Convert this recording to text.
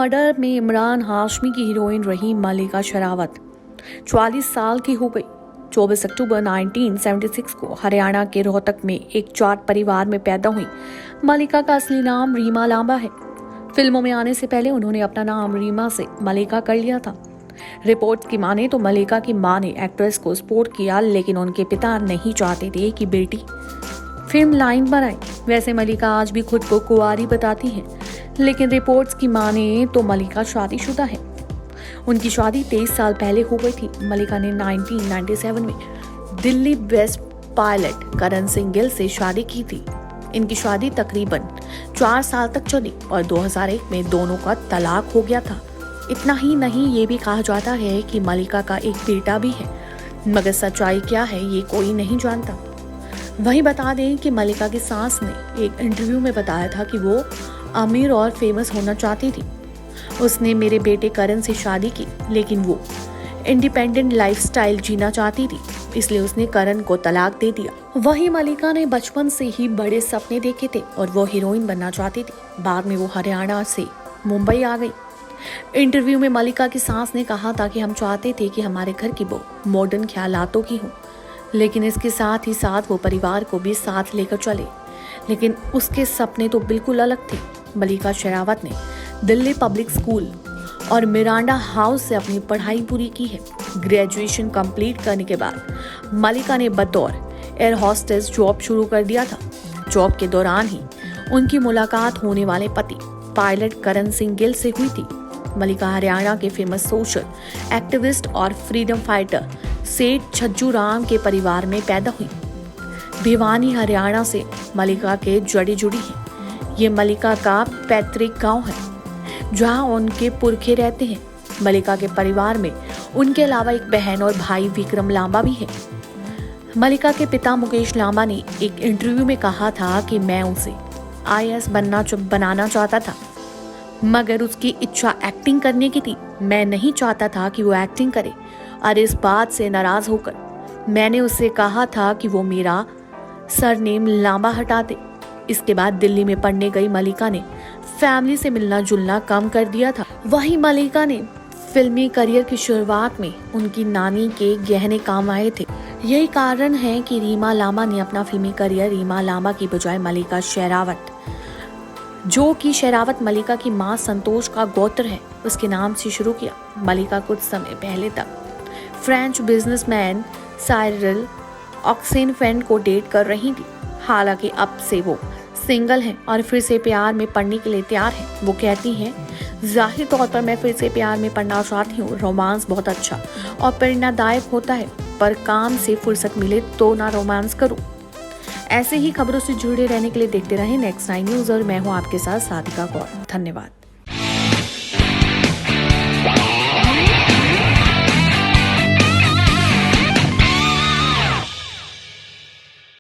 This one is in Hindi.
मर्डर में इमरान हाशमी की हीरोइन रही मलिका शेरावत 44 साल की हो गई। 24 अक्टूबर 1976 को हरियाणा के रोहतक में एक जाट परिवार में पैदा हुई मलिका का असली नाम रीमा लांबा है। फिल्मों में आने से पहले उन्होंने अपना नाम रीमा से मलिका कर लिया था। रिपोर्ट की माने तो मलिका की मां ने एक्ट्रेस को सपोर्ट किया, लेकिन उनके पिता नहीं चाहते थे कि बेटी फिल्म लाइन पर आए। वैसे मलिका आज भी खुद को कुंवारी बताती है, लेकिन रिपोर्ट्स की माने तो मलिका शादीशुदा है। उनकी शादी 23 साल पहले हो गई थी। मलिका ने 1997 में दिल्ली बेस्ट पायलट करण सिंह गिल से शादी की थी। इनकी शादी तकरीबन 4 साल तक चली और 2001 में दोनों का तलाक हो गया था। इतना ही नहीं, ये भी कहा जाता है कि मलिका का एक बेटा भी है, मगर सच्चाई क्या है ये कोई नहीं जानता। वहीं बता दें कि मलिका की सास ने एक इंटरव्यू में बताया था कि वो अमीर और फेमस होना चाहती थी। उसने मेरे बेटे करण से शादी की, लेकिन वो इंडिपेंडेंट लाइफस्टाइल जीना चाहती थी, इसलिए उसने करण को तलाक दे दिया। वहीं मलिका ने बचपन से ही बड़े सपने देखे थे और वो हीरोइन बनना चाहती थी। बाद में वो हरियाणा से मुंबई आ गई। इंटरव्यू में मलिका की सास ने कहा था कि हम चाहते थे कि हमारे घर की बहू मॉडर्न ख्यालातों की हो, लेकिन इसके साथ ही साथ वो परिवार को भी साथ लेकर चले। लेकिन उसके सपने तो बिल्कुल अलग थे। मलिका शेरावत ने दिल्ली पब्लिक स्कूल और मिरांडा हाउस से अपनी पढ़ाई पूरी की है। ग्रेजुएशन कंप्लीट करने के बाद मलिका ने बतौर एयर हॉस्टेस जॉब शुरू कर दिया था। जॉब के दौरान ही उनकी मुलाकात होने वाले पति पायलट करण सिंह गिल से हुई थी। मलिका हरियाणा के फेमस सोशल एक्टिविस्ट और फ्रीडम फाइटर सेठ छज्जू राम के परिवार में पैदा हुई। भिवानी हरियाणा से मलिका के जड़ी जुड़ी है। ये मलिका का पैतृक गांव है, जहां उनके पुरखे रहते हैं। मलिका के परिवार में उनके अलावा एक बहन और भाई विक्रम लांबा भी है। मलिका के पिता मुकेश लांबा ने एक इंटरव्यू में कहा था कि मैं उसे IAS बनाना चाहता था, मगर उसकी इच्छा एक्टिंग करने की थी। मैं नहीं चाहता था कि वो एक्टिंग करे और इस बात से नाराज होकर मैंने उससे कहा था कि वो मेरा सरनेम लांबा हटा दे। इसके बाद दिल्ली में पढ़ने गई मलिका ने फैमिली से मिलना जुलना कम कर दिया था। वहीं मलिका ने फिल्मी करियर की शुरुआत में उनकी नानी के गहने काम आए थे। यही कारण है कि रीमा लांबा ने अपना फिल्मी करियर रीमा लांबा की बजाय मलिका शेरावत, जो कि शेरावत मलिका की मां संतोष का गोत्र है, उसके नाम से शुरू किया। मलिका कुछ समय पहले तक फ्रेंच बिजनेसमैन साइरल ऑक्सेनफेंड को डेट कर रही थी। हालांकि अब से वो सिंगल हैं और फिर से प्यार में पड़ने के लिए तैयार हैं। वो कहती हैं, जाहिर तौर पर मैं फिर से प्यार में पड़ना चाहती हूँ। रोमांस बहुत अच्छा और प्रेरणादायक होता है, पर काम से फुर्सत मिले तो ना रोमांस करूँ। ऐसे ही खबरों से जुड़े रहने के लिए देखते रहें नेक्स्ट 9 न्यूज़ और मैं हूँ आपके साथ साधिका कौर। धन्यवाद।